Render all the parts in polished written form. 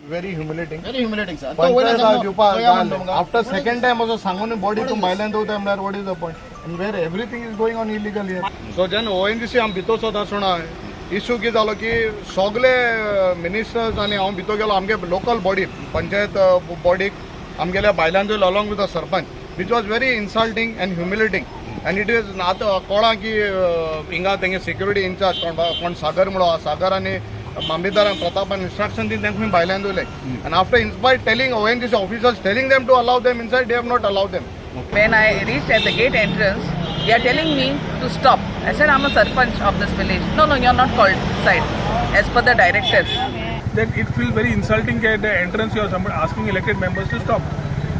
very humiliating. Very humiliating, sir. After second time also सांगून body तुम violent होता है what is the point? And where everything is going on illegal here. So then ONGC आम भितो सोदा सुना issue की जालो की सगळे मिनिस्टर्स आणि हांव भितो गेलो आमगे लोकल बॉडी पंचायत बॉडी आमगेल्या बायलांक along with the sarpanch which was very insulting and humiliating. And it is आता कोणा की हिंगा तेंगे सिक्युरिटी इंचार्ज कोण सागर म्हणो सागर आणि मामलेदार प्रतापान instruction दिन त्यांनी बायलांक दिले. And after in spite telling ONGC officials telling them to allow them inside, they have not allowed them. When I reached at the gate entrance, they are telling me to stop. I said, I'm a sarpanch of this village. No, you're not called inside, as per the directive. Then it feels very insulting at the entrance you are asking elected members to stop.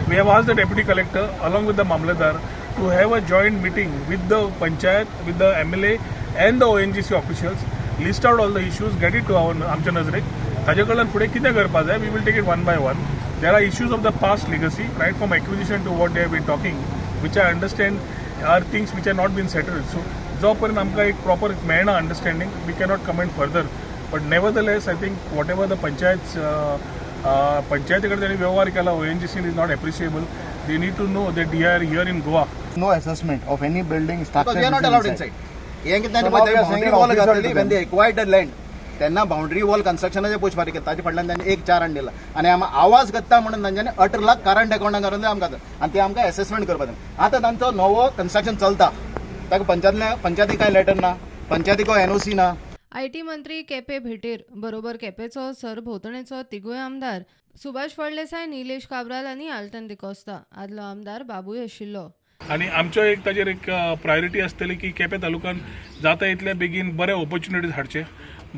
We have asked the deputy collector along with the mamladar to have a joint meeting with the panchayat, with the MLA and the ONGC officials, list out all the issues, get it to our आमच्या नजरेक ताजे कडल्यान फुडें कितें करपा जाय. We will take it one by one. There are issues of the past legacy, right from acquisition to what they have been talking, which I understand are things which have not been settled. So जो पर्यंत आमकां एक proper मेळना understanding, we cannot comment further. But nevertheless, I think whatever the पंचायती कडे त्यांनी व्यवहार केला ONGC is not appreciable. They need to know that they are here in Goa. No assessment of any building structure. They are not allowed inside. Boundary wall घातलेली when they acquired the land. त्यांना boundary wall कन्स्ट्रक्शनाचे पयशे फारीक केले ताजे फाटल्यान तांणी एक 4 दिला आनी आमी आवाज करता म्हणून तांच्यांनी 18 लाख करंट अकाउंटान घालून आमकां आनी ते आमकां असेसमेंट करपाक जाय. आतां तांचो नवो कन्स्ट्रक्शन चलता ताका पंचायतीक काय लेटर ना पंचायतीक NOC ना. IT मंत्री केपे भेटेर बरोबर केपेचो सरभोंवतणेचो तिगूय आमदार सुभाष फळदेसाय, निलेश काब्राल आनी आल्टन डिकोस्ता आदलो आमदार बाबूय आशिल्लो. आणि आमचो एक ताजेर एक प्रायोरिटी आसतली की केपें तालुक्यान जाता इतले बेगीन बरे ऑपॉर्च्युनिटीज हाडचे,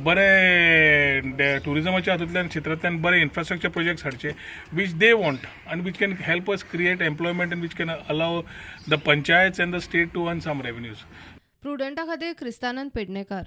बरे टुरिजमाच्या हातूंतल्यान क्षेत्रांतल्यान बरे इन्फ्रास्ट्रक्चर प्रोजेक्ट्स हाडचे वीच they want and which can help us create employment and which can allow the panchayats and the state to earn some revenues. प्रुडंटा खातीर क्रिस्तानंद पेडणेकार.